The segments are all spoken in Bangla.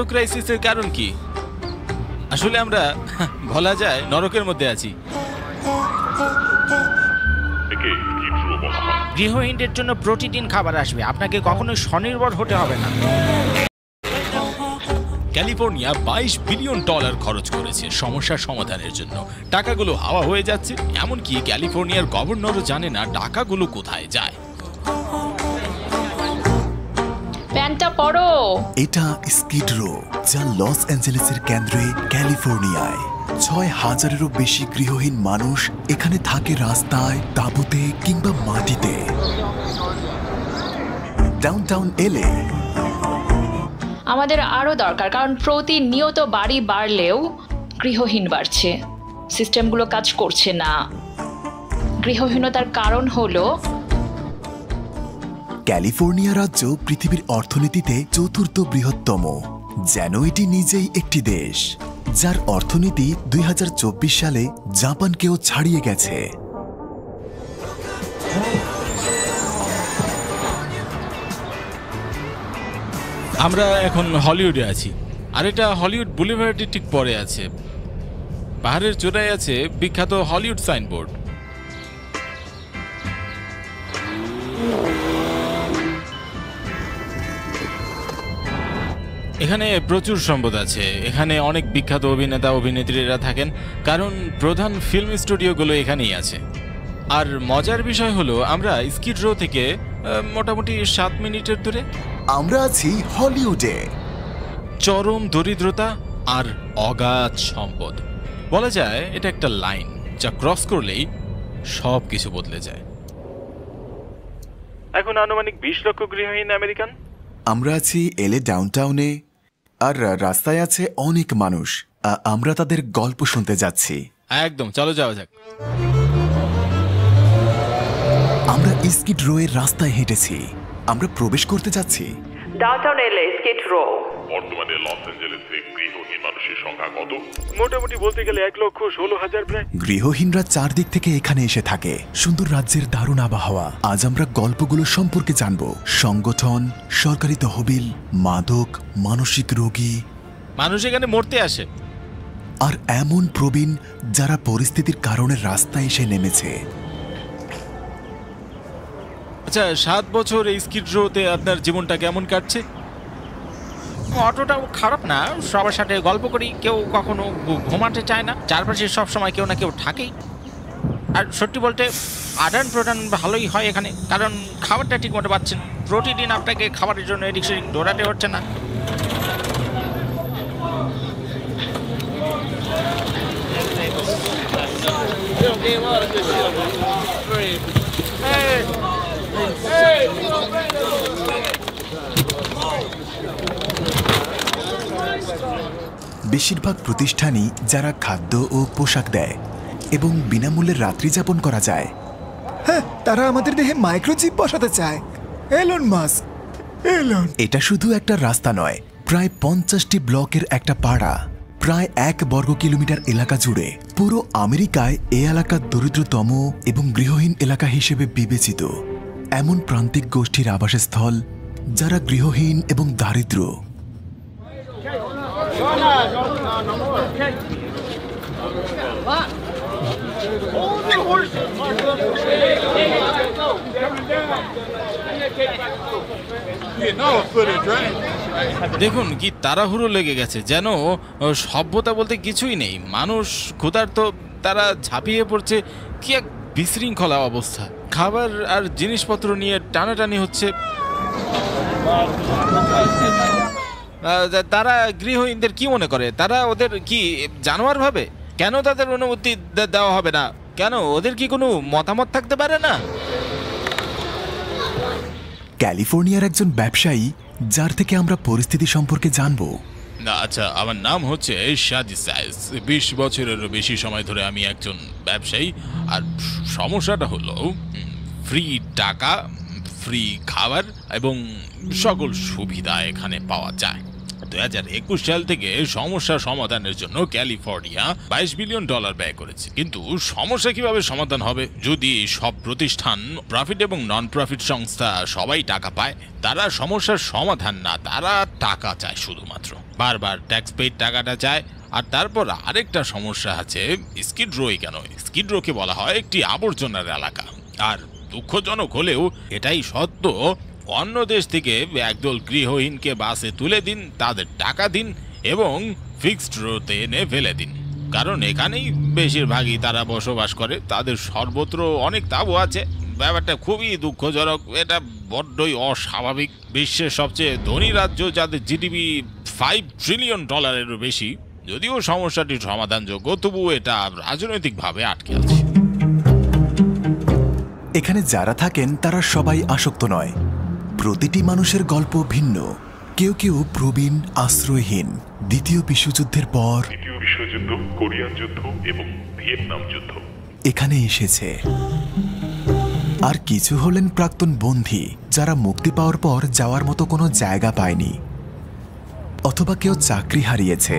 ক্রাইসিসের কারণ কি? আসলে আমরা বলা যায় নরকের মধ্যে আছি। গৃহহীনদের জন্য প্রতিদিন খাবার আসবে, আপনাকে কখনোই স্বনির্ভর হতে হবে না। ক্যালিফোর্নিয়া $22 বিলিয়ন খরচ করেছে সমস্যার সমাধানের জন্য। টাকাগুলো হাওয়া হয়ে যাচ্ছে, এমনকি ক্যালিফোর্নিয়ার গভর্নরও জানে না টাকাগুলো কোথায় যায়। প্যান্টটা পরো। এটা স্কিড রো, যা লস অ্যাঞ্জেলেসের কেন্দ্রে ক্যালিফোর্নিয়ায়। ৬,০০০-এরও বেশি গৃহহীন মানুষ এখানে থাকে, রাস্তায়, তাঁবুতে কিংবা মাটিতে। ডাউনটাউন এলে আমাদের আরও দরকার, কারণ প্রতিনিয়ত বাড়ি বাড়লেও গৃহহীন বাড়ছে, সিস্টেমগুলো কাজ করছে না। গৃহহীনতার কারণ হলো ক্যালিফোর্নিয়া রাজ্য পৃথিবীর অর্থনীতিতে ৪র্থ বৃহত্তম, যেন এটি নিজেই একটি দেশ, যার অর্থনীতি ২০২৪ সালে জাপানকেও ছাড়িয়ে গেছে। আমরা এখন হলিউডে আছি, আর এটা হলিউড বুলেভার্ডের ঠিক পরে আছে। পাহাড়ের চূড়ায় আছে বিখ্যাত হলিউড সাইনবোর্ড। এখানে প্রচুর সম্পদ আছে, এখানে অনেক বিখ্যাত অভিনেতা অভিনেত্রীরা থাকেন, কারণ প্রধান ফিল্ম স্টুডিওগুলো এখানেই আছে। আর মজার বিষয় হলো আমরা স্কিড রো থেকে মোটামুটি 7 মিনিটের দূরে। আমরা আছি হলিউডে। চরম দরিদ্রতা আর অগাধ সম্পদ, বলা যায় এটা একটা লাইন যা ক্রস করলেই সব কিছু বদলে যায়। এখন আনুমানিক 20 লক্ষ গৃহহীন আমেরিকান। আমরা আছি এলে ডাউনটাউনে, আর রাস্তায় আছে অনেক মানুষ। আমরা তাদের গল্প শুনতে যাচ্ছি। একদম, চলো যাওয়া যাক। আমরা স্কিড রো এর রাস্তায় হেঁটেছি, আমরা প্রবেশ করতে যাচ্ছি ডাউনটাউন এলে স্কিড রো। বর্তমানে লস অ্যাঞ্জেলেসে গৃহহীন মানুষের সংখ্যা কত? মোটামুটি বলতে গেলে 1,16,000 প্রায়। গৃহহীনরা চারদিক থেকে এখানে এসে থাকে। সুন্দর রাজ্যের দারুণ আবহাওয়া। আজ আমরা গল্পগুলো সম্পর্কে জানব। সংগঠন, সরকারি তহবিল, মাদক, মানসিক রোগী। মানুষ এখানে মরতে আসে, আর এমন প্রবীণ যারা পরিস্থিতির কারণে রাস্তায় এসে নেমেছে। আচ্ছা, 7 বছর এই স্কিড রোতে আপনার জীবনটা কেমন কাটছে? অতটাও খারাপ না, সবার সাথে গল্প করি, কেউ কখনো ঘুমাতে চায় না, চারপাশে সব সময় কেউ না কেউ থাকেই। আর সত্যি বলতে আদান প্রদান ভালোই হয় এখানে, কারণ খাবারটা ঠিক মতো পাচ্ছেন। প্রতিদিন আপনাকে খাবারের জন্য এদিক সেদিক দৌড়াতে হচ্ছে না। বেশিরভাগ প্রতিষ্ঠানই যারা খাদ্য ও পোশাক দেয় এবং বিনামূল্যে রাত্রি যাপন করা যায়। হ্যাঁ, তারা আমাদের দেহে মাইক্রোচিপ বসাতে চায়। Elon Musk, Elon. এটা শুধু একটা রাস্তা নয়, প্রায় 50টি ব্লকের একটা পাড়া, প্রায় 1 বর্গ কিলোমিটার এলাকা জুড়ে। পুরো আমেরিকায় এই এলাকা দরিদ্রতম এবং গৃহহীন এলাকা হিসেবে বিবেচিত। এমন প্রান্তিক গোষ্ঠীর আবাসস্থল যারা গৃহহীন এবং দারিদ্র। দেখুন কি তাড়াহুড়ো লেগে গেছে, যেন সভ্যতা বলতে কিছুই নেই। মানুষ ক্ষুধার্ত, তারা ঝাঁপিয়ে পড়ছে। কি এক বিশৃঙ্খলা অবস্থা। খাবার আর জিনিসপত্র নিয়ে টানাটানি হচ্ছে। তারা গৃহহীনদের কি মনে করে? তারা ওদের কি জানোয়ার ভাবে? কেন তাদের অনুমতি দেওয়া হবে না? কেন ওদের কি কোনো মতামত থাকতে পারে না? ক্যালিফোর্নিয়ার একজন ব্যবসায়ী, যার থেকে আমরা পরিস্থিতি সম্পর্কে জানব। না, আচ্ছা, আমার নাম হচ্ছে শাদি সাইজ। 20 বছরেরও বেশি সময় ধরে আমি একজন ব্যবসায়ী। আর সমস্যাটা হলো ফ্রি টাকা, ফ্রি খাবার এবং সকল সুবিধা এখানে পাওয়া যায়। 2021 সাল থেকে সমস্যা সমাধানের জন্য ক্যালিফোর্নিয়া $22 বিলিয়ন ব্যয় করেছে। কিন্তু সমস্যা কিভাবে সমাধান হবে যদি সব প্রতিষ্ঠান, প্রফিট এবং নন প্রফিট সংস্থা সবাই টাকা পায়? তারা সমস্যার সমাধান না, তারা টাকা চায় শুধুমাত্র। বারবার ট্যাক্স পেইড টাকাটা চায়। আর তারপর আরেকটা সমস্যা আছে, স্কিড রোই কেন? স্কিড রোকে বলা হয় একটি আবর্জনার এলাকা। আর দুঃখজনক হলেও এটাই সত্য, অন্য দেশ থেকে একদল গৃহহীনকে বাসে তুলে দিন, তাদের টাকা দিন এবং ফিক্সড রোতে এনে ফেলে দিন, কারণ এখানেই বেশিরভাগই তারা বসবাস করে। তাদের সর্বত্র অনেক তাঁবু আছে। ব্যাপারটা খুবই দুঃখজনক, এটা বড্ডই অস্বাভাবিক। বিশ্বের সবচেয়ে ধনী রাজ্য, যাদের জিডিপি $5 ট্রিলিয়ন বেশি, যদিও সমস্যাটি সমাধানযোগ্য, তবু এটা রাজনৈতিকভাবে আটকে আছে। এখানে যারা থাকেন তারা সবাই আসক্ত নয়। প্রতিটি মানুষের গল্প ভিন্ন। কেউ কেউ প্রবীণ, আশ্রয়হীন, দ্বিতীয় বিশ্বযুদ্ধের পর, দ্বিতীয় বিশ্বযুদ্ধ, কোরিয়ান যুদ্ধ এবং ভিয়েতনাম যুদ্ধ এখানে এসেছে। আর কিছু হলেন প্রাক্তন বন্দী, যারা মুক্তি পাওয়ার পর যাওয়ার মতো কোনো জায়গা পায়নি, অথবা কেউ চাকরি হারিয়েছে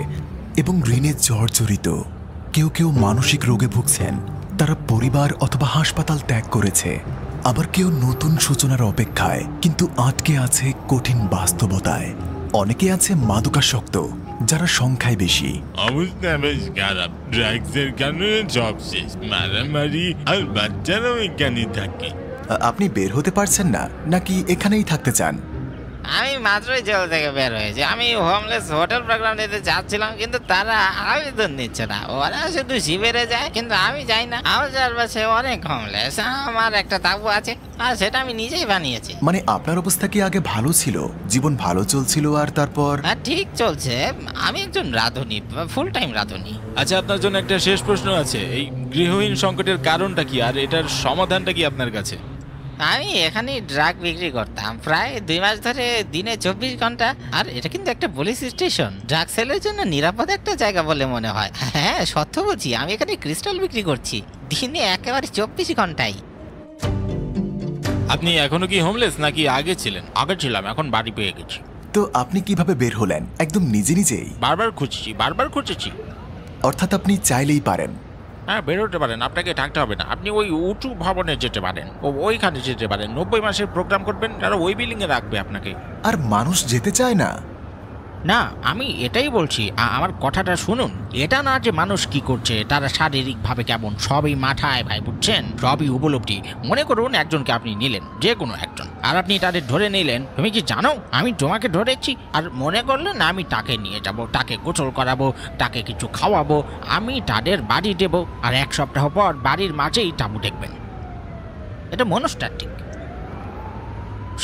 এবং ঋণে জর্জরিত। কেউ কেউ মানসিক রোগে ভুগছেন, তারা পরিবার অথবা হাসপাতাল ত্যাগ করেছে। আবার কেউ নতুন সূচনার অপেক্ষায়, কিন্তু আটকে আছে কঠিন বাস্তবতায়। অনেকে আছে মাদকাসক্ত, যারা সংখ্যায় বেশি। অবস্থা বেশ খারাপ, ড্রাগসের কারণে জব শেষ, মারামারি, আর বাচ্চারাও এখানে থাকে। আপনি বের হতে পারছেন না, নাকি এখানেই থাকতে চান? আমি মাত্রই জেল থেকে বের হয়েছি। আমি হোমলেস হোটেল প্রোগ্রাম নিতে যাচ্ছিলাম, কিন্তু তারা আবেদন নিচ্ছে না। ওরা শুধু শিবিরে যায়, কিন্তু আমি যাই না। আমার চারপাশে অনেক হোমলেস। আমার একটা তাঁবু আছে, আর সেটা আমি নিজেই বানিয়েছি। মানে আপনার অবস্থা কি আগে ভালো ছিল? জীবন ভালো চলছিল আর তারপর? হ্যাঁ, ঠিক চলছে। আমি একজন রাঁধুনি, ফুল টাইম রাঁধুনি। আচ্ছা, আপনার জন্য একটা শেষ প্রশ্ন আছে। এই গৃহহীন সংকটের কারণটা কি, আর এটার সমাধানটা কি আপনার কাছে? আমি এখানে ড্রাগ বিক্রি করতাম প্রায় 2 মাস ধরে, দিনে 24 ঘন্টা। আর এটা কিন্তু একটা পুলিশ স্টেশন, ড্রাগ সেলের জন্য নিরাপদ একটা জায়গা বলে মনে হয়। হ্যাঁ, সত্য বলছি, আমি এখানে ক্রিস্টাল বিক্রি করছি দিনে একেবারে 24 ঘন্টায়। আপনি এখনো কি হোমলেস, নাকি আগে ছিলেন? আগে ছিলাম, এখন বাড়ি পেয়ে গেছি। তো আপনি কিভাবে বের হলেন? একদম নিজে নিজেই? বারবার খুঁজেছি। অর্থাৎ আপনি চাইলেই পারেন? হ্যাঁ, বেরোতে পারেন, আপনাকে থাকতে হবে না। আপনি ওই উঁচু ভবনে যেতে পারেন, ওইখানে যেতে পারেন। 90 মাসের প্রোগ্রাম করবেন, তারা ওই বিল্ডিংয়ে রাখবে আপনাকে। আর মানুষ যেতে চায় না? না, আমি এটাই বলছি, আমার কথাটা শুনুন। এটা না যে মানুষ কি করছে, তারা শারীরিকভাবে কেমন, সবই মাথায় ভাই, বুঝছেন? সবই উপলব্ধি। মনে করুন একজনকে আপনি নিলেন, যে কোনো একজন, আর আপনি তাদের ধরে নিলেন। তুমি কি জানো আমি তোমাকে ধরেছি? আর মনে করলেন আমি তাকে নিয়ে যাব, তাকে গোসল করাবো, তাকে কিছু খাওয়াবো, আমি তাদের বাড়ি দেব, আর 1 সপ্তাহ পর বাড়ির মাঝেই তাঁবু দেখবেন। এটা মনস্তাত্ত্বিক।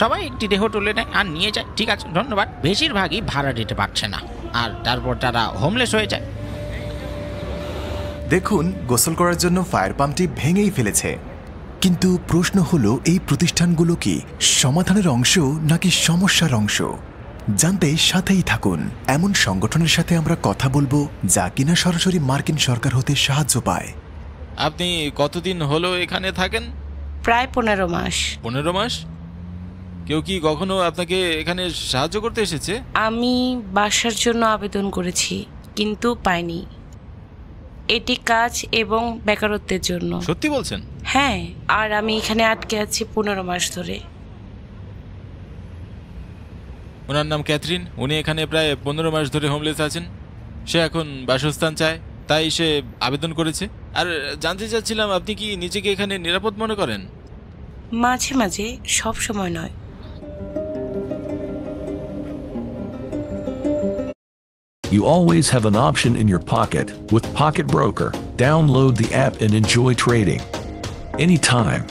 সবাই একটি দেহ তুলে নেয় আর নিয়ে যায়, ঠিক আছে ধন্যবাদ। বেশিরভাগই ভাড়া দিতে পারছে না, আর তারপর তারা হোমলেস হয়ে যায়। দেখুন, গোসল করার জন্য ফায়ার পাম্পটি ভেঙেই ফেলেছে। কিন্তু প্রশ্ন হলো, এই প্রতিষ্ঠানগুলো কি সমাধানের অংশ নাকি সমস্যার অংশ? জানতে সাথেই থাকুন। এমন সংগঠনের সাথে আমরা কথা বলবো যা কিনা সরাসরি মার্কিন সরকার হতে সাহায্য পায়। আপনি কতদিন হলো এখানে থাকেন? প্রায় 15 মাস। 15 মাস? কেউ কি কখনো আপনাকে এখানে সাহায্য করতে এসেছে? আমি বাসার জন্য আবেদন করেছি, কিন্তু পাইনি। এটি কাজ এবং বেকারত্বের জন্য। সত্যি বলছেন? হ্যাঁ, আর আমি এখানে আটকে আছি 15 মাস ধরে। ওনার নাম ক্যাথরিন। উনি এখানে প্রায় 15 মাস ধরে হোমলেস আছেন। সে এখন বাসস্থান চায়, তাই সে আবেদন করেছে। আর জানতে চাচ্ছিলাম, আপনি কি নিজেকে এখানে নিরাপদ মনে করেন? মাঝে মাঝে, সব সময় নয়। You always have an option in your pocket with Pocket Broker. Download the app and enjoy trading anytime.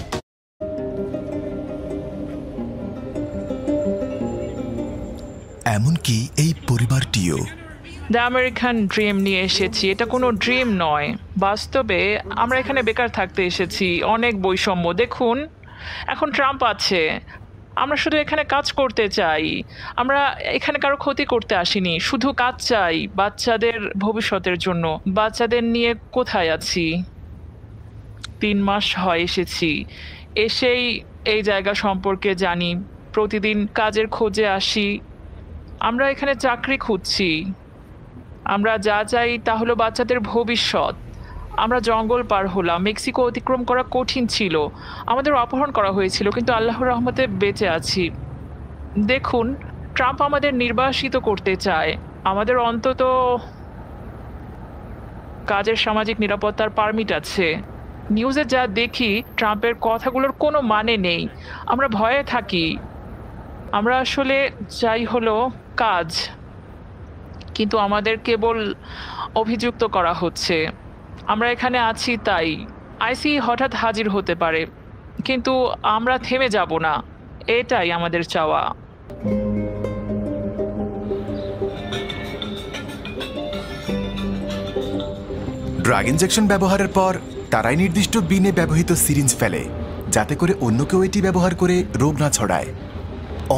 এমনকি এই পরিবারটিও দ্য আমেরিকান ড্রিম নিয়ে এসেছি। এটা কোনো ড্রিম নয়, বাস্তবে আমরা এখানে বেকার থাকতে এসেছি। অনেক বৈষম্য দেখুন, এখন ট্রাম্প আছে। আমরা শুধু এখানে কাজ করতে চাই। আমরা এখানে কারো ক্ষতি করতে আসিনি, শুধু কাজ চাই বাচ্চাদের ভবিষ্যতের জন্য। বাচ্চাদের নিয়ে কোথায় আছি? 3 মাস হয় এসেছি। এসেই এই জায়গা সম্পর্কে জানি, প্রতিদিন কাজের খোঁজে আসি। আমরা এখানে চাকরি খুঁজছি, আমরা যা চাই তা হলো বাচ্চাদের ভবিষ্যৎ। আমরা জঙ্গল পার হলাম, মেক্সিকো অতিক্রম করা কঠিন ছিল, আমাদের অপহরণ করা হয়েছিল, কিন্তু আল্লাহর রহমতে বেঁচে আছি। দেখুন, ট্রাম্প আমাদের নির্বাসিত করতে চায়। আমাদের অন্তত কাজের সামাজিক নিরাপত্তার পারমিট আছে। নিউজে যা দেখি, ট্রাম্পের কথাগুলোর কোনো মানে নেই। আমরা ভয়ে থাকি। আমরা আসলে চাই হলো কাজ, কিন্তু আমাদের কেবল অভিযুক্ত করা হচ্ছে। আমরা এখানে আছি তাই আইসি হঠাৎ হাজির হতে পারে, কিন্তু আমরা থেমে যাব না, এটাই আমাদের চাওয়া। ড্রাগ ইনজেকশন ব্যবহারের পর তারাই নির্দিষ্ট বিনে ব্যবহৃত সিরিঞ্জ ফেলে, যাতে করে অন্য কেউ এটি ব্যবহার করে রোগ না ছড়ায়।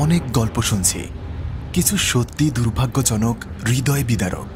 অনেক গল্প শুনছি, কিছু সত্যি দুর্ভাগ্যজনক, হৃদয় বিদারক।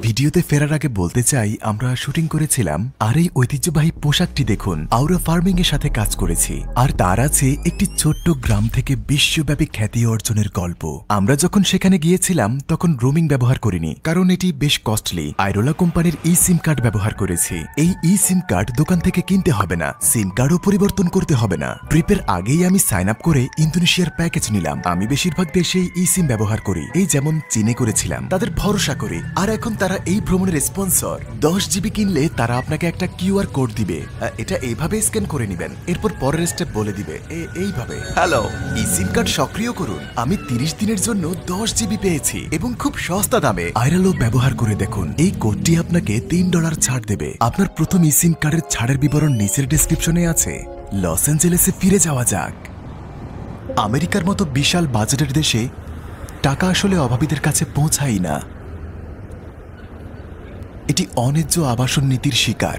ভিডিওতে ফেরার আগে বলতে চাই, আমরা শুটিং করেছিলাম, আর এই ঐতিহ্যবাহী পোশাকটি দেখুন। আউরা ফার্মিং এর সাথে কাজ করেছি, আর তার আছে একটি ছোট্ট গ্রাম থেকে বিশ্বব্যাপী খ্যাতি অর্জনের গল্প। আমরা যখন সেখানে গিয়েছিলাম তখন রোমিং ব্যবহার করিনি, কারণ এটি বেশ কস্টলি। আইরোলা কোম্পানির ই সিম কার্ড ব্যবহার করেছি। এই ই সিম কার্ড দোকান থেকে কিনতে হবে না, সিম কার্ডও পরিবর্তন করতে হবে না। ট্রিপের আগেই আমি সাইন আপ করে ইন্দোনেশিয়ার প্যাকেজ নিলাম। আমি বেশিরভাগ দেশেই ই সিম ব্যবহার করি, এই যেমন চীনে করেছিলাম, তাদের ভরসা করি। আর এখন তারা এই ভ্রমণের স্পন্সর। 10 জিবি কিনলে তারা আপনাকে একটা কিউআর কোড দিবে, এটা এইভাবে স্ক্যান করে নেবেন, এরপর পরের স্টেপ বলে দিবে এইভাবে। হ্যালো, ই সিম কার্ড সক্রিয় করুন। আমি 30 দিনের জন্য 10 জিবি পেয়েছি এবং খুব সস্তা দামে। আইরালো ব্যবহার করে দেখুন, এই কোডটি আপনাকে $3 ছাড় দেবে। আপনার প্রথম ই সিম কার্ডের ছাড়ের বিবরণ নিচের ডেসক্রিপশনে আছে। লস অ্যাঞ্জেলেসে ফিরে যাওয়া যাক। আমেরিকার মতো বিশাল বাজেটের দেশে টাকা আসলে অভাবীদের কাছে পৌঁছায় না। এটি অন্যায্য আবাসন নীতির শিকার,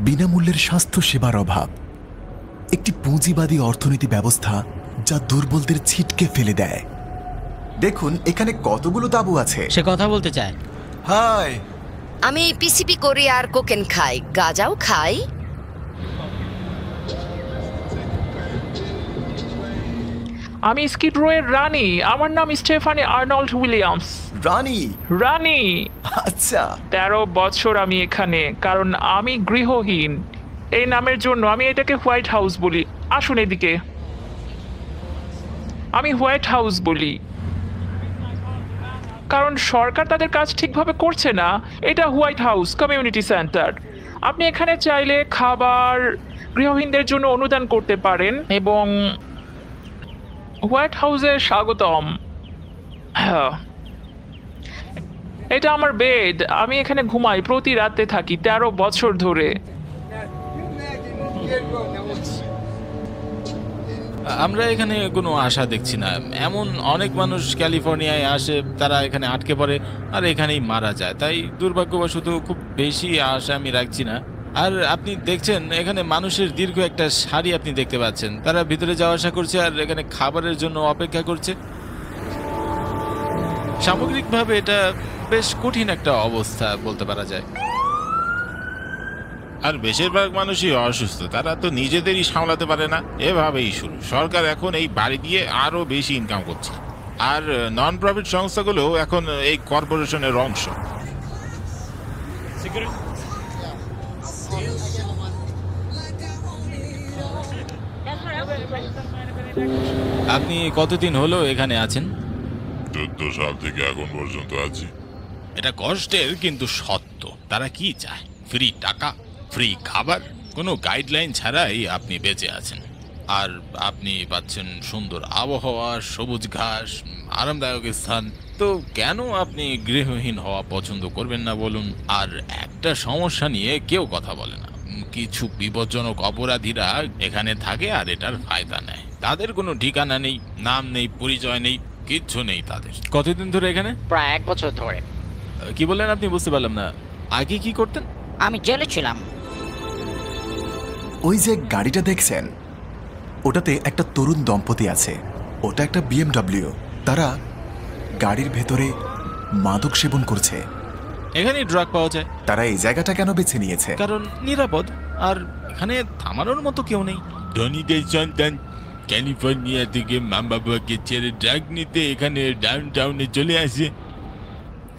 বিনামূল্যের স্বাস্থ্য সেবার অভাব, একটি পুঁজিবাদী অর্থনীতি ব্যবস্থা যা দুর্বলদের ছিটকে ফেলে দেয়। দেখুন এখানে কতগুলো তাঁবু আছে। সে কথা বলতে চায়। হাই, আমি পিসিপি করি আর কোকেন খাই, গাঁজাও খাই। আমি স্কিড রোয়ের রানী, আমার নাম স্টেফানি আর্নল্ড উইলিয়ামস। রানী? আচ্ছা। 13 বছর আমি এখানে, কারণ আমি গৃহহীন। এই নামের জন্য আমি এটাকে হোয়াইট হাউস বলি। আসুন এদিকে। আমি হোয়াইট হাউস বলি কারণ সরকার তাদের কাজ ঠিকভাবে করছে না। এটা হোয়াইট হাউস কমিউনিটি সেন্টার। আপনি এখানে চাইলে খাবার, গৃহহীনদের জন্য অনুদান করতে পারেন, এবং হোয়াইট হাউসে স্বাগতম। এটা আমার বেড, আমি এখানে ঘুমাই, প্রতি রাতে থাকি 13 বছর ধরে। আমরা এখানে কোনো আশা দেখছি না। এমন অনেক মানুষ ক্যালিফোর্নিয়ায় আসে, তারা এখানে আটকে পড়ে আর এখানেই মারা যায়। তাই দুর্ভাগ্যবশত খুব বেশি আশা আমি রাখছি না। আর আপনি দেখছেন এখানে মানুষের দীর্ঘ একটা সারি আপনি দেখতে পাচ্ছেন। তারা ভিতরে যাওয়া আসা করছে আর এখানে খাবারের জন্য অপেক্ষা করছে। সামগ্রিকভাবে এটা বেশ কঠিন একটা অবস্থা বলতে পারা যায়। আর বেশিরভাগ মানুষই অসুস্থ, তারা তো নিজেদেরই সামলাতে পারে না। এভাবেই শুরু। সরকার এখন এই বাড়ি দিয়ে আরো বেশি ইনকাম করছে, আর নন প্রফিট সংস্থাগুলো এখন এই কর্পোরেশনের অংশ। আপনি কতদিন হলো এখানে আছেন? 14 সাল থেকে এখন পর্যন্ত আছি। এটা কষ্টের কিন্তু সত্য। তারা কি চায়? ফ্রি টাকা, ফ্রি খাবার, কোনো গাইডলাইন ছাড়াই আপনি বেঁচে আছেন। আর আপনি পাচ্ছেন সুন্দর আবহাওয়া, সবুজ ঘাস, আরামদায়ক স্থান। তো কেন আপনি গৃহহীন হওয়া পছন্দ করবেন না বলুন? আর একটা সমস্যা নিয়ে কেউ কথা বলে না। কিছু বিপজ্জনক অপরাধীরা এখানে থাকে আর এটার ফায়দা নেয়। তাদের কোনো ঠিকানা নেই, নাম নেই, পরিচয় নেই, কিচ্ছু নেই তাদের। কতদিন ধরে এখানে? প্রায় 1 বছর ধরে। কি বললেন আপনি? বুঝতে পারলাম না। আগে কি করতেন? আমি জেলে ছিলাম। ওই যে গাড়িটা দেখছেন, ওটাতে একটা তরুণ দম্পতি আছে। ওটা একটা BMW। তারা গাড়ির ভেতরে মাদক সেবন করছে। এখানে ড্রাগ পাওয়া যায়। তারা এই জায়গাটা কেন বেছে নিয়েছে? কারণ নিরাপদ, আর এখানে থামানোর মতো কেউ নেই। ধনীদের সন্তান ক্যালিফোর্নিয়া থেকে মা বাবাকে ছেড়ে ড্রাগ নিতে এখানে ডাউন টাউনে চলে আসে।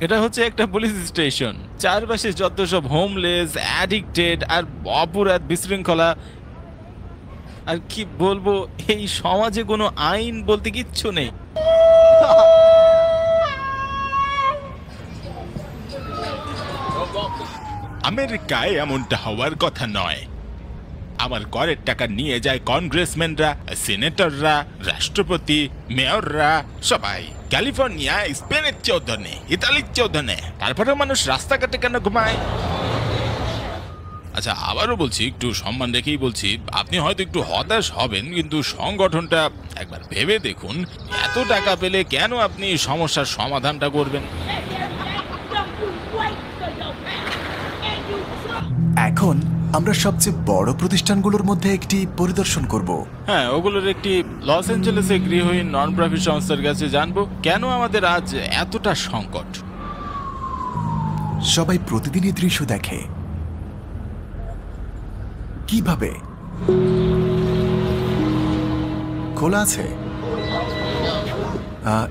এটা হচ্ছে একটা পুলিশ স্টেশন, চারপাশে যত সব হোমলেস, অ্যাডিক্টেড আর অপরাধ বিশৃঙ্খলা। আর কি বলবো, এই সমাজে কোনো আইন বলতে কিচ্ছু নেই। আমেরিকায় এমনটা হওয়ার কথা নয়। আমার করের টাকা নিয়ে যায় কংগ্রেসম্যানরা, সিনেটররা, রাষ্ট্রপতি, মেয়ররা, সবাই। ক্যালিফোর্নিয়া স্পেনের চেয়েও ধনে, ইতালির চেয়েও ধনে, তারপরেও মানুষ রাস্তাঘাটে কেন ঘুমায়? আচ্ছা, আবারও বলছি, একটু সম্মান রেখেই বলছি, আপনি হয়তো একটু হতাশ হবেন, কিন্তু সংগঠনটা একবার ভেবে দেখুন। এত টাকা পেলে কেন আপনি সমস্যার সমাধানটা করবেন? এখন আমরা সবচেয়ে বড় প্রতিষ্ঠানগুলোর মধ্যে একটি পরিদর্শন করব। হ্যাঁ, ওগুলোর একটি লস অ্যাঞ্জেলেসে গৃহহীন নন প্রফিট সংস্থার কাছে জানবো কেন আমাদের আজ এতটা সংকট। সবাই প্রতিদিনই দৃশ্য দেখে। কিভাবে? খোলা আছে।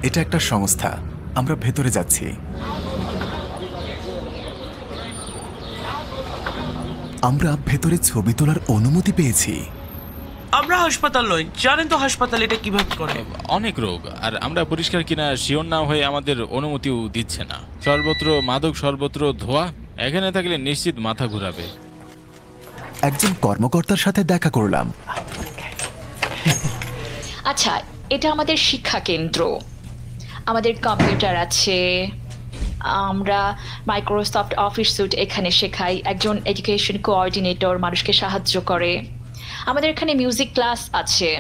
এটা একটা সংস্থা। আমরা ভেতরে যাচ্ছি। আমরা ভেতরে ছবি তোলার অনুমতি পেয়েছি। আমরা হাসপাতাল নই, জানেন তো হাসপাতাল এটা কিভাবে করে। অনেক রোগ, আর আমরা পরিষ্কার কিনা শিওর না হয়ে আমাদের অনুমতিও দিচ্ছে না। সর্বত্র মাদক, সর্বত্র ধোয়া। এখানে থাকলে নিশ্চিত মাথা ঘুরাবে। একজন কর্মকর্তার সাথে দেখা করলাম। আচ্ছা, এটা আমাদের শিক্ষা কেন্দ্র। আমাদের কম্পিউটার আছে, আমরা মাইক্রোসফট অফিস স্যুট এখানে শেখাই। একজন এডুকেশন কোঅর্ডিনেটর মানুষকে সাহায্য করে। আমাদের এখানে মিউজিক ক্লাস আছে।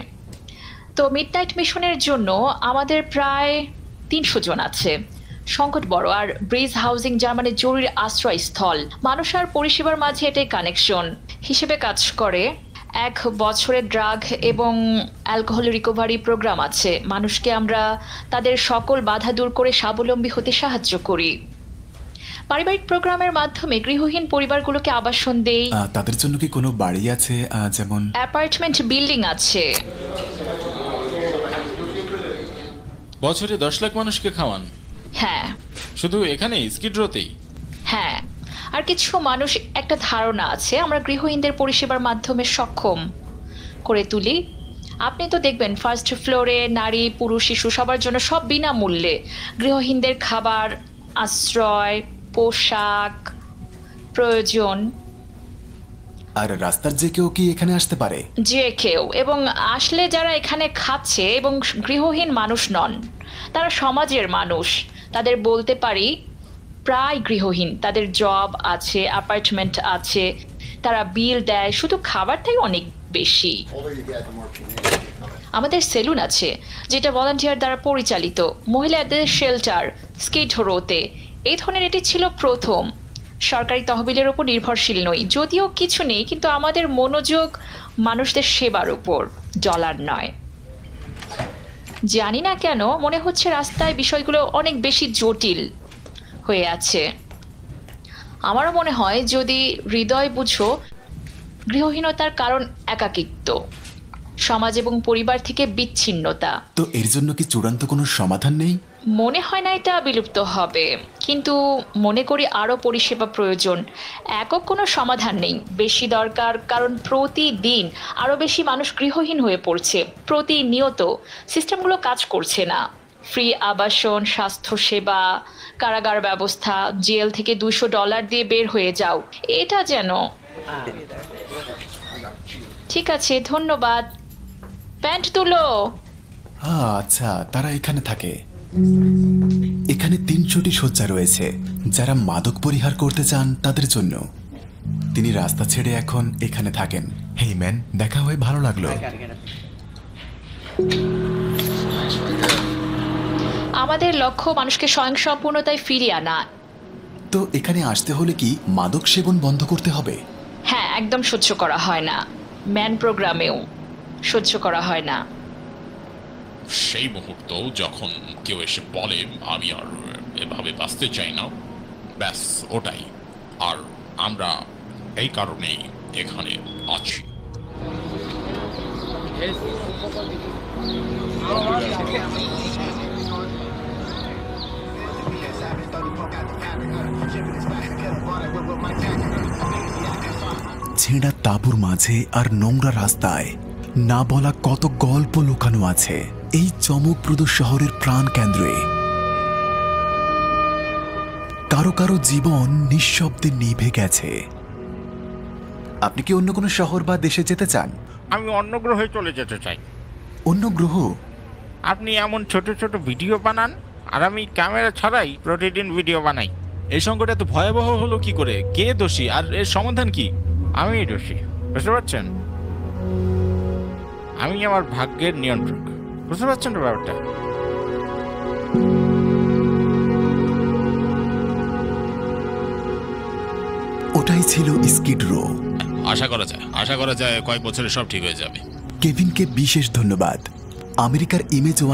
তো মিডনাইট মিশনের জন্য আমাদের প্রায় 300 জন আছে। সংকট বড়, আর ব্রিজ হাউজিং যার মানে জরুরি আশ্রয়স্থল, মানুষ আর পরিষেবার মাঝে এটাই কানেকশন হিসেবে কাজ করে। 1 বছরের ড্রাগ এবং অ্যালকোহল রিকভারি প্রোগ্রাম আছে। মানুষকে আমরা তাদের সকল বাধা দূর করে স্বাবলম্বী হতে সাহায্য করি। পারিবারিক প্রোগ্রামের মাধ্যমে গৃহহীন পরিবারগুলোকে আবাসন দেই। তাদের জন্য কি কোনো বাড়ি আছে, যেমন অ্যাপার্টমেন্ট বিল্ডিং আছে। বছরে 10 লাখ মানুষকে খাওয়ান? হ্যাঁ। শুধু এখানে স্কিড রোতেই? হ্যাঁ, আর কিছু মানুষ একটা ধারণা আছে আমরা গৃহহীনদের পরিষেবার মাধ্যমে সক্ষম করে তুলি। আপনি তো দেখবেন ফার্স্ট ফ্লোরে নারী, পুরুষ, শিশু সবার জন্য সব বিনামূল্যে গৃহহীনদের খাবার, আশ্রয়, পোশাক প্রয়োজন। আর রাস্তার যে কেউ কি এখানে আসতে পারে? যে কেউ, এবং আসলে যারা এখানে খাচ্ছে এবং গৃহহীন মানুষ নন, তারা সমাজের মানুষ। তাদের বলতে পারি প্রায় গৃহহীন, তাদের জব আছে, অ্যাপার্টমেন্ট আছে, তারা বিল দেয়, শুধু খাবার থেকে অনেক বেশি। আমাদের সেলুন আছে যেটা ভলান্টিয়ার দ্বারা পরিচালিত, মহিলাদের শেল্টার স্কিড রোতে। এই ধরনের এটি ছিল প্রথম। সরকারি তহবিলের উপর নির্ভরশীল নই, যদিও কিছু নেই, কিন্তু আমাদের মনোযোগ মানুষদের সেবার উপর, ডলার নয়। জানি না কেন মনে হচ্ছে রাস্তায় বিষয়গুলো অনেক বেশি জটিল হয়ে আছে। আমারও মনে হয় যদি হৃদয় বুঝো, গৃহহীনতার কারণ একাকিত্ব, সমাজ এবং পরিবার থেকে বিচ্ছিন্নতা। তো এর জন্য কি চূড়ান্ত কোনো সমাধান নেই? মনে হয় না এটা বিলুপ্ত হবে, কিন্তু মনে করি আরও পরিষেবা প্রয়োজন। একক কোনো সমাধান নেই, বেশি দরকার, কারণ প্রতিদিন আরও বেশি মানুষ গৃহহীন হয়ে পড়ছে। প্রতিনিয়ত সিস্টেমগুলো কাজ করছে না। ফ্রি আবাসন, স্বাস্থ্যসেবা, কারাগার ব্যবস্থা, জেল থেকে $200 দিয়ে বের হয়ে যাও, এটা যেন। ঠিক আছে, ধন্যবাদ। প্যান্ট তুলো। আচ্ছা, তারা এখানে থাকে। এখানে 300টি শয্যা রয়েছে যারা মাদক পরিহার করতে চান তাদের জন্য। তিনি রাস্তা ছেড়ে এখন এখানে থাকেন। হেই ম্যান, দেখা হয়ে ভালো লাগলো। আমাদের লক্ষ্য মানুষকে স্বয়ংসম্পূর্ণতায় ফিরিয়ে আনা। তো এখানে আসতে হলে কি মাদক সেবন বন্ধ করতে হবে? হ্যাঁ, একদম সহ্য করা হয় না। ম্যান প্রোগ্রামেও সহ্য করা হয় না। সেই মুহূর্ত যখন কেউ এসে বলে আমি আর এভাবে বাঁচতে চাই না, ব্যাস ওটাই। আর আমরা এই কারণেই এখানে আছি। ছেঁড়া তাঁবুর মাঝে আর নোংরা রাস্তায় না বলা কত গল্প লুকানো আছে এই চমকপ্রদ শহরের প্রাণ কেন্দ্রে। কারো কারো জীবন নিঃশব্দে নিভে গেছে। আপনি কি অন্য কোনো শহর বা দেশে যেতে চান? আমি অন্য গ্রহে চলে যেতে চাই। অন্য গ্রহ? আপনি এমন ছোট ছোট ভিডিও বানান আর আমি ক্যামেরা ছাড়াই প্রতিদিন ভিডিও বানাই। এই সংকট এত ভয়াবহ হলো কি করে? কে দোষী আর এর সমাধান কি? আমি দোষী, বুঝতে পারছেন? আমি আমার ভাগ্যের নিয়ন্ত্রক, বুঝতে পারছেন তো ব্যাপারটা? ওটাই ছিল স্কিড রো। আশা করা যায় কয়েক বছরে সব ঠিক হয়ে যাবে। কেভিনকে বিশেষ ধন্যবাদ। আমেরিকার ইমেজ ওয়ান